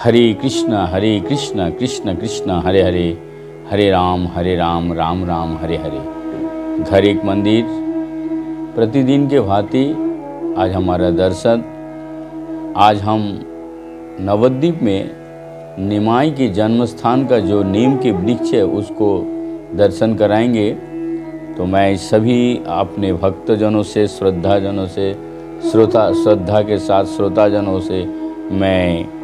हरे कृष्ण कृष्ण कृष्ण हरे हरे, हरे राम राम राम हरे हरे। घर एक मंदिर, प्रतिदिन के भांति आज हमारा दर्शन। आज हम नवद्वीप में निमाई के जन्म स्थान का जो नीम के वृक्ष है उसको दर्शन कराएंगे। तो मैं सभी अपने भक्तजनों से, श्रद्धाजनों से, श्रद्धा के साथ श्रोताजनों से मैं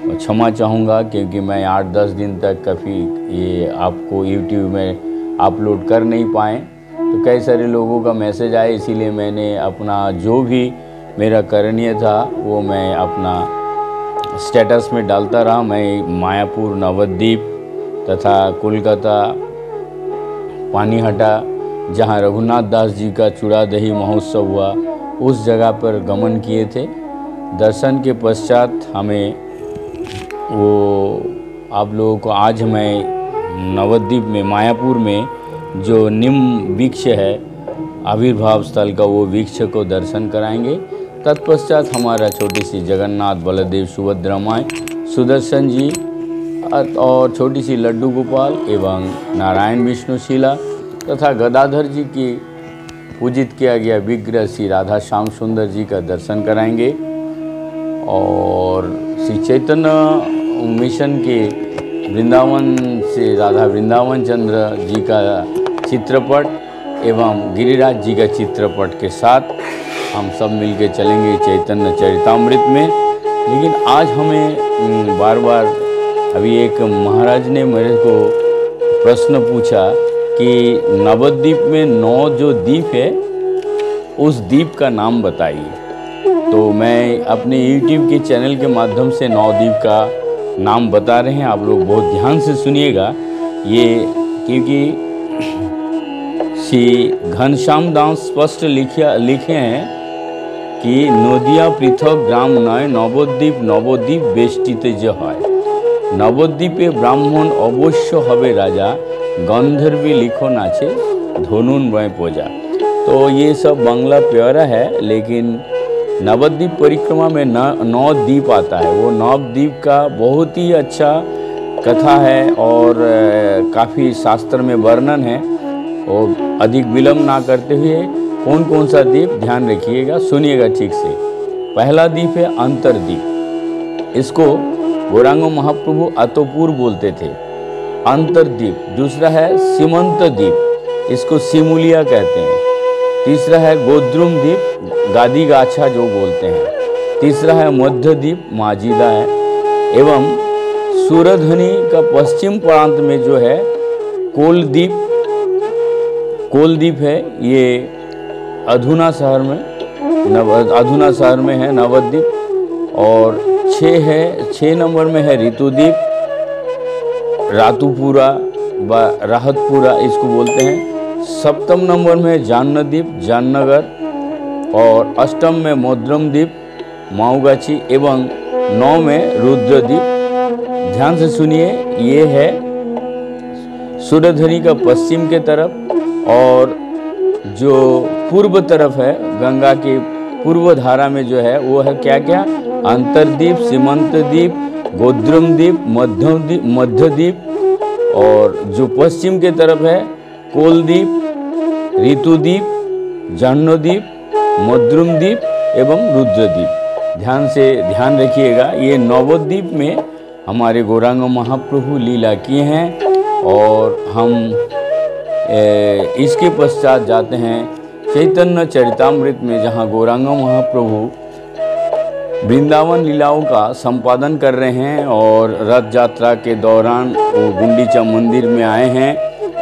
क्षमा चाहूँगा, क्योंकि मैं 8-10 दिन तक काफ़ी ये आपको YouTube में अपलोड कर नहीं पाए। तो कई सारे लोगों का मैसेज आया, इसीलिए मैंने अपना जो भी मेरा करणीय था वो मैं अपना स्टेटस में डालता रहा। मैं मायापुर, नवद्वीप तथा कोलकाता पानीहाटा, जहाँ रघुनाथ दास जी का चूड़ा दही महोत्सव हुआ, उस जगह पर गमन किए थे। दर्शन के पश्चात हमें वो आप लोगों को आज मैं नवद्वीप में मायापुर में जो नीम वृक्ष है आविर्भाव स्थल का, वो वृक्ष को दर्शन कराएंगे। तत्पश्चात हमारा छोटी सी जगन्नाथ, बलदेव, सुभद्रा माई, सुदर्शन जी और छोटी सी लड्डू गोपाल एवं नारायण विष्णु शिला तथा गदाधर जी की पूजित किया गया विग्रह श्री राधा श्याम सुंदर जी का दर्शन कराएंगे। और श्री चैतन्य मिशन के वृंदावन से राधा वृंदावन चंद्र जी का चित्रपट एवं गिरिराज जी का चित्रपट के साथ हम सब मिलके चलेंगे चैतन्य चरितामृत में। लेकिन आज हमें बार बार अभी एक महाराज ने मेरे को प्रश्न पूछा कि नवद्वीप में 9 जो द्वीप है उस द्वीप का नाम बताइए। तो मैं अपने YouTube के चैनल के माध्यम से 9 द्वीप का नाम बता रहे हैं। आप लोग बहुत ध्यान से सुनिएगा ये, क्योंकि श्री घनश्याम दास स्पष्ट लिखे हैं कि नदिया पृथक ग्राम नय नवद्वीप नवद्वीप बेष्टित जो है, नवद्वीपे ब्राह्मण अवश्य हबे राजा, गंधर्वी लिखो नाचे धनुन बय पूजा। तो ये सब बांग्ला प्यारा है, लेकिन नवद्वीप परिक्रमा में 9 द्वीप आता है। वो 9 द्वीप का बहुत ही अच्छा कथा है और काफ़ी शास्त्र में वर्णन है। और अधिक विलम्ब ना करते हुए कौन कौन सा द्वीप ध्यान रखिएगा, सुनिएगा ठीक से। पहला द्वीप है अंतरद्वीप, इसको गौरांग महाप्रभु अतोपुर बोलते थे, अंतरद्वीप। दूसरा है सीमंत द्वीप, इसको सिमुलिया कहते हैं। तीसरा है गोद्रुम द्वीप, गादी गाछा जो बोलते हैं। तीसरा है मध्य द्वीप, माजिदा है। एवं सूरधनी का पश्चिम प्रांत में जो है कोलद्वीप है, ये अधुना शहर में है नवद्वीप। और 6 नंबर में है ऋतुद्वीप, रातुपुरा व राहतपुरा इसको बोलते हैं। 7 नंबर में जान्नद्वीप, जामनगर। और 8 में मोद्रम द्वीप, माऊगाछी। एवं 9 में रुद्रद्वीप। ध्यान से सुनिए, ये है सूर्यधनी का पश्चिम के तरफ, और जो पूर्व तरफ है गंगा के पूर्व धारा में जो है वो है क्या क्या, अंतरद्वीप, सीमंत द्वीप, गोद्रुम द्वीप, मध्य द्वीप। और जो पश्चिम के तरफ है कोलद्वीप, ऋतुद्वीप, जाह्नवीद्वीप, मद्रुम द्वीप एवं रुद्रद्वीप। ध्यान रखिएगा, ये नवद्वीप में हमारे गौरांग महाप्रभु लीला किए हैं। और हम इसके पश्चात जाते हैं चैतन्य चरितामृत में, जहाँ गौरांग महाप्रभु वृंदावन लीलाओं का संपादन कर रहे हैं। और रथ यात्रा के दौरान वो गुंडीचा मंदिर में आए हैं।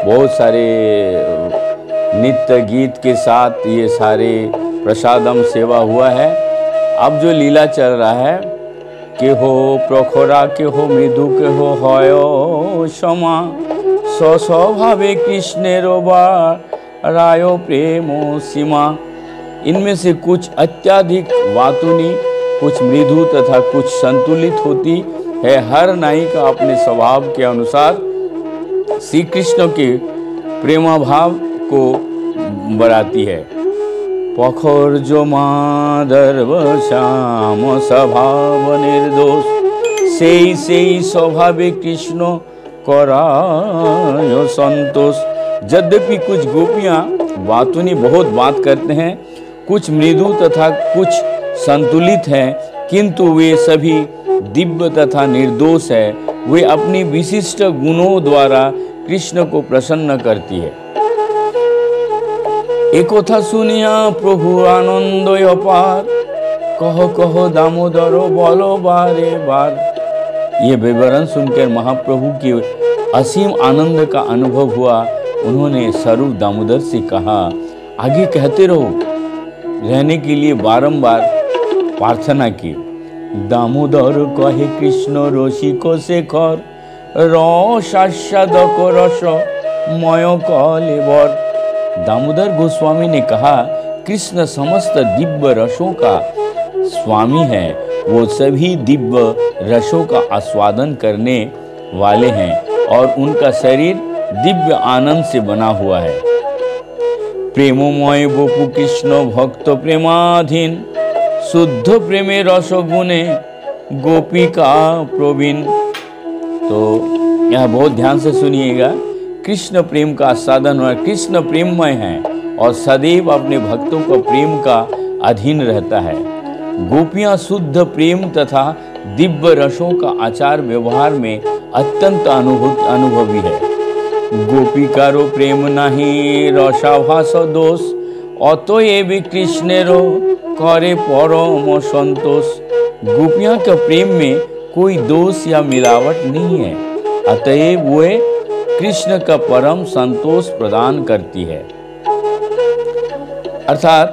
बहुत सारे नित्य गीत के साथ ये सारे प्रसादम सेवा हुआ है। अब जो लीला चल रहा है के हो प्रखरा, के हो मृदु, के हो हयो क्षमा, स्वभावे कृष्णेरो रायो प्रेमो सीमा। इनमें से कुछ अत्यधिक वातुनी, कुछ मृदु तथा कुछ संतुलित होती है। हर नायिका अपने स्वभाव के अनुसार श्री कृष्ण के प्रेमाभाव को बढ़ाती है। पखोर जो माधर्व श्याम स्वभाव निर्दोष, সেই स्वभावे कृष्ण करायो संतोष। यद्यपि कुछ गोपियां बातूनी बहुत बात करते हैं, कुछ मृदु तथा कुछ संतुलित हैं, किंतु वे सभी दिव्य तथा निर्दोष है। वे अपनी विशिष्ट गुणों द्वारा कृष्ण को प्रसन्न करती है। एक कथा सुनिया प्रभु आनंद अपार, कहो कहो दामोदर बोलो बारे बार। ये विवरण सुनकर महाप्रभु के असीम आनंद का अनुभव हुआ। उन्होंने स्वरूप दामोदर से कहा, आगे कहते रहो। रहने के लिए बारंबार प्रार्थना की। दामोदर कहे कृष्ण रसिक शेखर, रसास्वादक रस मय कलेवर। दामोदर गोस्वामी ने कहा, कृष्ण समस्त दिव्य रसों का स्वामी है। वो सभी दिव्य रसों का आस्वादन करने वाले हैं और उनका शरीर दिव्य आनंद से बना हुआ है। प्रेममय बपु कृष्ण भक्त प्रेमाधीन, शुद्ध प्रेमे रस गुणे गोपिका प्रवीण। तो यह बहुत ध्यान से सुनिएगा। कृष्ण प्रेम का साधन और कृष्ण प्रेममय है और सदैव अपने भक्तों को प्रेम का अधीन रहता है। गोपियां शुद्ध प्रेम तथा दिव्य रसों का आचार व्यवहार में अत्यंत अनुभवी है। गोपिकारो प्रेम नहीं रसाभास दोष, अतएव कृष्णेरो करे परम संतोष। गोपियां के प्रेम में कोई दोष या मिलावट नहीं है, अतएव वे कृष्ण का परम संतोष प्रदान करती है। अर्थात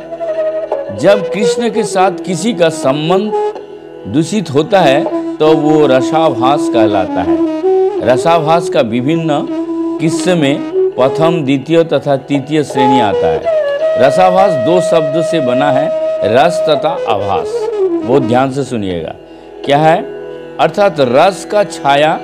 जब कृष्ण के साथ किसी का संबंध दूषित होता है तो वो रसाभास कहलाता है। रसाभास का विभिन्न किस्से में प्रथम, द्वितीय तथा तृतीय श्रेणी आता है। रसाभास दो शब्द से बना है, रस तथा आभास। बहुत ध्यान से सुनिएगा। क्या है? अर्थात रस का छाया।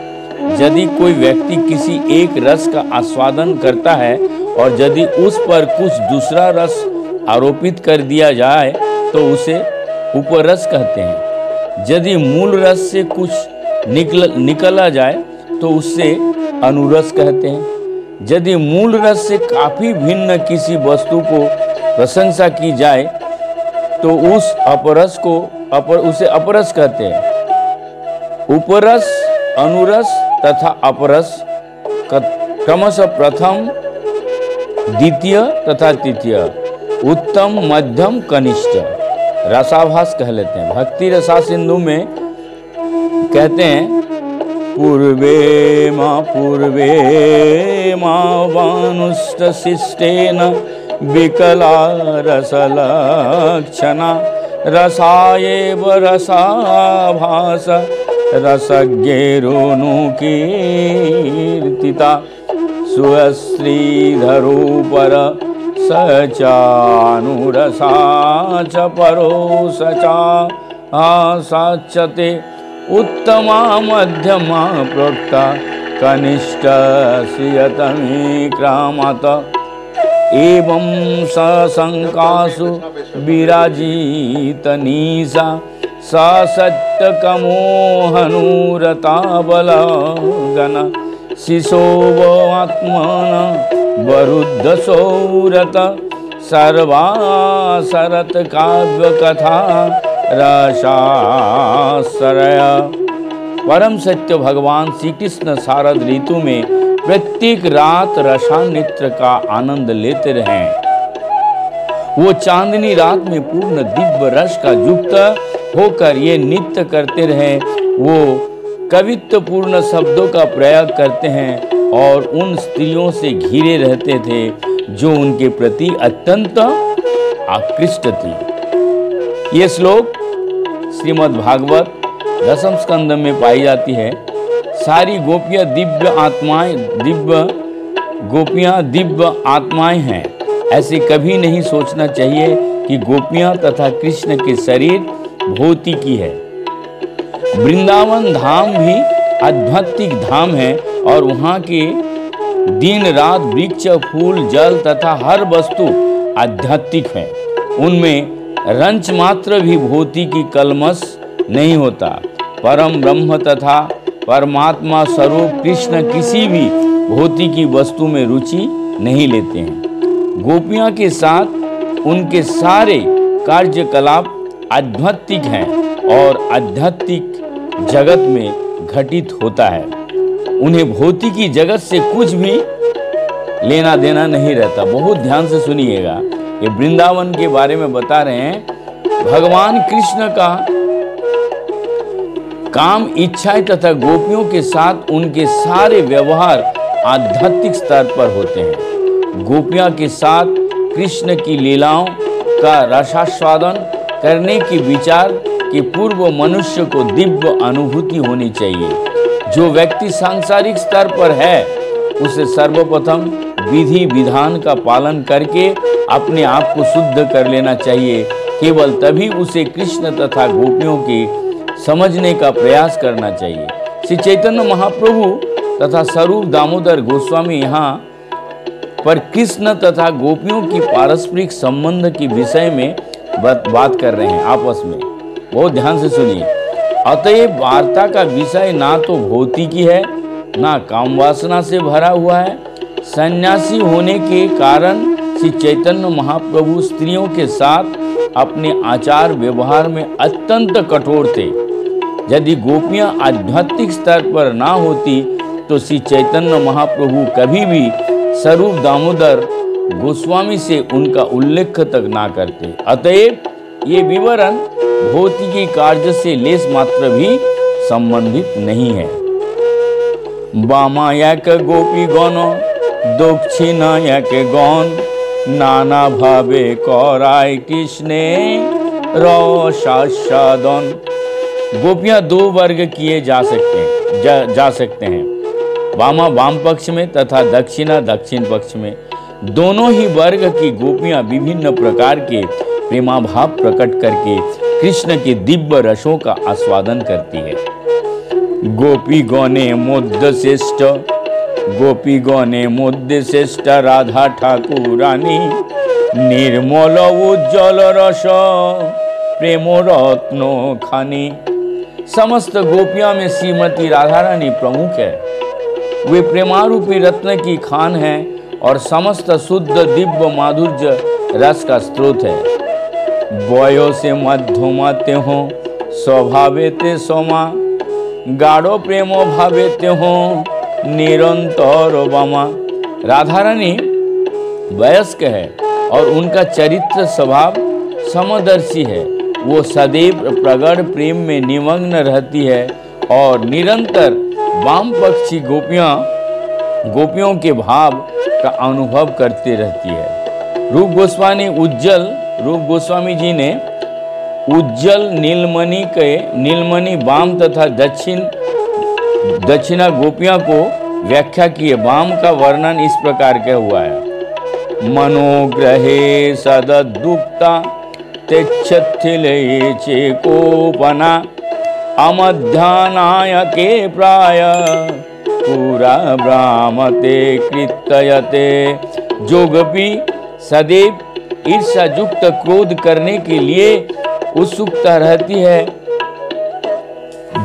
यदि कोई व्यक्ति किसी एक रस का आस्वादन करता है और यदि उस पर कुछ दूसरा रस आरोपित कर दिया जाए तो उसे उपरस कहते हैं। यदि मूल रस से कुछ निकला जाए तो उससे अनुरस कहते हैं। यदि मूल रस से काफी भिन्न किसी वस्तु को प्रशंसा की जाए तो उस अपरस को उसे अपरस कहते हैं। उपरस, अनुरस तथा अपरस क्रमशः प्रथम, द्वितीय तथा तृतीय, उत्तम, मध्यम, कनिष्ठ रसाभास कह लेते हैं। भक्ति रसा सिंधु में कहते हैं, पूर्वे मा वानुष्ट शिष्टेन विकला रसलक्षणा, रसायेव रसाभास रसज्ञेरोनु कीर्तिता, सुश्रीधरो पर सचानुरसा च परो सचा साचते, उत्तमा मध्यमा प्रोक्ता कनिष्ठ श्रियतमी क्रामत, एवं सशंकासु विराजित नीसा, सत्यकमो हनुरता बलगन, शिशोव आत्मन वरुद्ध सौरत, सर्वासरत काव्य कथा रसाश्रय। परम सत्य भगवान श्री कृष्ण शारद ऋतु में प्रत्येक रात रसानृत्य का आनंद लेते रहे। वो चांदनी रात में पूर्ण दिव्य रस का युक्त होकर ये नृत्य करते रहे। वो कवित्वपूर्ण शब्दों का प्रयोग करते हैं और उन स्त्रियों से घिरे रहते थे जो उनके प्रति अत्यंत आकृष्ट थी। ये श्लोक श्रीमद् भागवत दशम स्कंद में पाई जाती है। सारी गोपियां दिव्य आत्माएं हैं। ऐसे कभी नहीं सोचना चाहिए कि गोपियां तथा कृष्ण के शरीर भौतिकी है। वृंदावन धाम भी आध्यात्मिक धाम है और वहाँ के दिन रात वृक्ष, फूल, जल तथा हर वस्तु आध्यात्मिक है। उनमें रंच मात्र भी भौतिकी कलमश नहीं होता। परम ब्रह्म तथा परमात्मा स्वरूप कृष्ण किसी भी भौतिकी वस्तु में रुचि नहीं लेते हैं। गोपियों के साथ उनके सारे कार्यकलाप आध्यात्मिक हैं और आध्यात्मिक जगत में घटित होता है। उन्हें भौतिकी जगत से कुछ भी लेना देना नहीं रहता। बहुत ध्यान से सुनिएगा, ये वृंदावन के बारे में बता रहे हैं। भगवान कृष्ण का काम, इच्छाएं तथा गोपियों के साथ उनके सारे व्यवहार आध्यात्मिक स्तर पर होते हैं। गोपियां के साथ कृष्ण की लीलाओं का रसास्वादन करने की विचार के पूर्व मनुष्य को दिव्य अनुभूति होनी चाहिए। जो व्यक्ति सांसारिक स्तर पर है उसे सर्वप्रथम विधि विधान का पालन करके अपने आप को शुद्ध कर लेना चाहिए। केवल तभी उसे कृष्ण तथा गोपियों की समझने का प्रयास करना चाहिए। श्री चैतन्य महाप्रभु तथा स्वरूप दामोदर गोस्वामी यहाँ पर कृष्ण तथा गोपियों की पारस्परिक संबंध के विषय में बात कर रहे हैं आपस में। बहुत ध्यान से सुनिए। अतएव वार्ता का विषय ना तो भौतिकी है, ना काम वासना से भरा हुआ है। सन्यासी होने के कारण श्री चैतन्य महाप्रभु स्त्रियों के साथ अपने आचार व्यवहार में अत्यंत कठोर थे। यदि गोपियां आध्यात्मिक स्तर पर ना होती तो श्री चैतन्य महाप्रभु कभी भी स्वरूप दामोदर गोस्वामी से उनका उल्लेख तक ना करते। अतएव ये विवरण भौतिकी कार्य से लेस मात्र भी संबंधित नहीं है। बामा एक गोपी गण दक्षिण एक गण नाना भावे कराय कृष्णे रसास्वादन। गोपियां दो वर्ग किए जा सकते हैं, वामा वाम पक्ष में तथा दक्षिणा दक्षिण पक्ष में। दोनों ही वर्ग की गोपियां विभिन्न प्रकार के प्रेमाभाव प्रकट करके कृष्ण के दिव्य रसों का आस्वादन करती है। गोपी गणे मोद्य श्रेष्ठ, गोपी गणे मोद्य श्रेष्ठ राधा ठाकुरानी निर्मल उज्जवल रस प्रेम रत्नो खानी। समस्त गोपियों में श्रीमती राधा रानी प्रमुख है। वे प्रेमारूपी रत्न की खान है और समस्त शुद्ध दिव्य माधुर्य रस का स्रोत है। बयो से मध्यमा ते हो स्वभावे ते सोमा गाढ़ो प्रेमो भावे ते हो निरंतर बामा। राधा रानी वयस्क है और उनका चरित्र स्वभाव समदर्शी है। वो सदैव प्रगाढ़ प्रेम में निमग्न रहती है और निरंतर वाम पक्षी गोपियों के भाव का अनुभव करती रहती है। रूप गोस्वामी जी ने उज्जल नीलमणि वाम तथा दक्षिणा गोपियों को व्याख्या की है। वाम का वर्णन इस प्रकार के हुआ है। मनोग्रहे सदुक्ता तेच्छथिले चेकोपना अमध्यानायके प्राय पूरा ब्राह्मते कृतयते। जो गोपी सदैव ईर्ष्यायुक्त क्रोध करने के लिए उत्सुकता रहती है,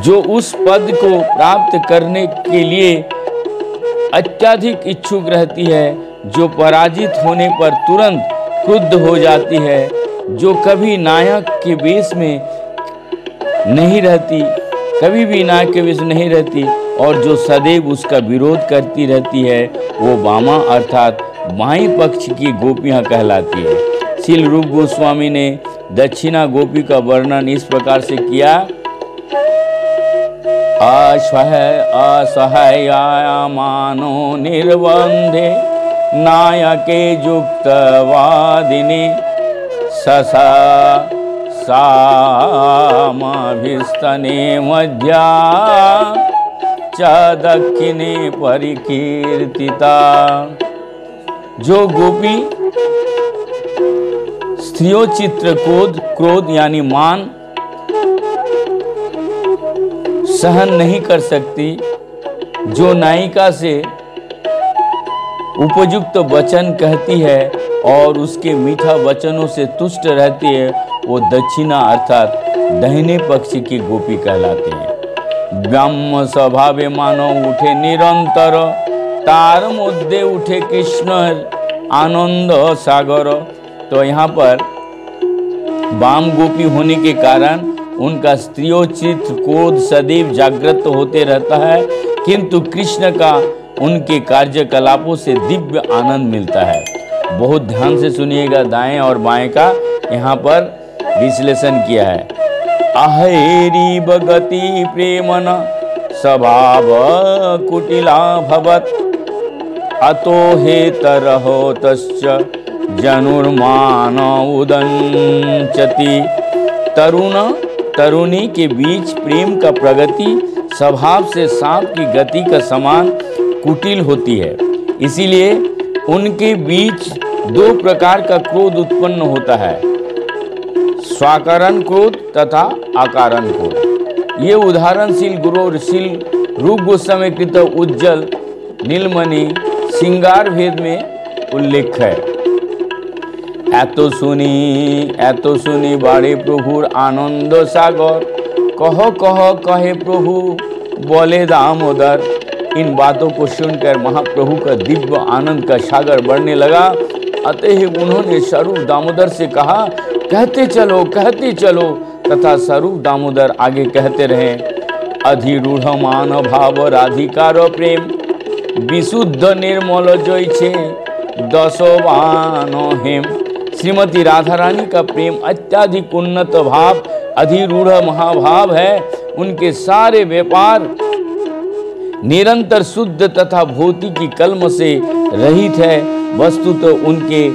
जो उस पद को प्राप्त करने के लिए अत्यधिक इच्छुक रहती है, जो पराजित होने पर तुरंत क्रुद्ध हो जाती है, जो कभी नायक के वेश में नहीं रहती, कभी भी नायक के वेश नहीं रहती और जो सदैव उसका विरोध करती रहती है, वो वामा अर्थात बाएं पक्ष की गोपियां कहलाती है। श्रील रूप गोस्वामी ने दक्षिणा गोपी का वर्णन इस प्रकार से किया। असहाय मानो निर्बंधे नायके युक्त वादिनी ससा सामाभिस्तने मध्या च दक्षिणे परिकीर्तिता। जो गोपी स्त्रियोचित्र क्रोध यानी मान सहन नहीं कर सकती, जो नायिका से उपयुक्त वचन कहती है और उसके मीठा वचनों से तुष्ट रहती है, वो दक्षिणा अर्थात दाहिने पक्ष की गोपी कहलाते हैं। ব্রাহ্ম স্বভাবে মানব উঠে নিরন্তর, तार मध्य उठे कृष्ण आनंद सागर। तो यहाँ पर वाम गोपी होने के कारण उनका स्त्रियोचित क्रोध सदैव जागृत होते रहता है, किंतु कृष्ण का उनके कार्यकलापों से दिव्य आनंद मिलता है। बहुत ध्यान से सुनिएगा, दाएं और बाएं का यहाँ पर विश्लेषण किया है। अहेरी भगति प्रेमन स्वभाव कुटिला भवत, अतो हे तरहो तश्च जनुर्मान उदंचति। तरुण तरुणी के बीच प्रेम का प्रगति स्वभाव से सांप की गति का समान कुटिल होती है, इसीलिए उनके बीच दो प्रकार का क्रोध उत्पन्न होता है, स्वाकारण क्रोध तथा आकारण क्रोध। ये उदाहरणशील गुरुशील रूप गोस्वामी कृत उज्जवल नीलमणि श्रृंगार भेद में उल्लेख है। एतो सुनी बाड़े प्रभुर आनंद सागर, कहो कहो कहे प्रभु बोले दामोदर। इन बातों को सुनकर महाप्रभु का दिव्य आनंद का सागर बढ़ने लगा। अतः उन्होंने स्वरूप दामोदर से कहा, कहते चलो, तथा स्वरूप दामोदर आगे कहते रहे। अधिरूढ़ मान भाव राधिकार प्रेम, विशुद्ध निर्मल जय छे दशवान हेम। श्रीमती राधा रानी का प्रेम अत्याधिक उन्नत भाव, अधिरूढ़ महाभाव है। उनके सारे व्यापार निरंतर शुद्ध तथा भौतिकी कल्म से रहित है। वस्तु तो उनके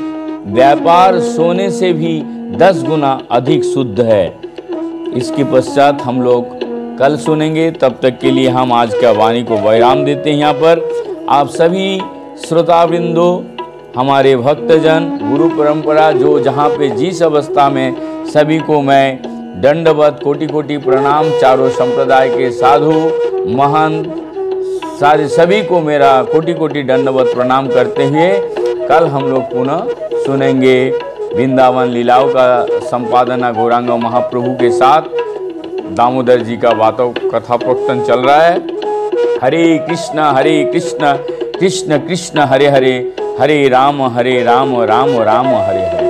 व्यापार सोने से भी 10 गुना अधिक शुद्ध है। इसके पश्चात हम लोग कल सुनेंगे। तब तक के लिए हम आज का वाणी को विराम देते हैं। यहाँ पर आप सभी श्रोतावृंदो, हमारे भक्तजन, गुरु परंपरा जो जहाँ पे जिस अवस्था में, सभी को मैं दंडवत कोटि कोटि प्रणाम। चारों संप्रदाय के साधु महंत सारे सभी को मेरा कोटि कोटि दंडवत प्रणाम करते हुए कल हम लोग पुनः सुनेंगे वृंदावन लीलाओं का संपादना गौरांग महाप्रभु के साथ। दामोदर जी का वातो कथा प्रवचन चल रहा है। हरे कृष्ण कृष्ण कृष्ण हरे हरे, हरे राम राम राम हरे हरे।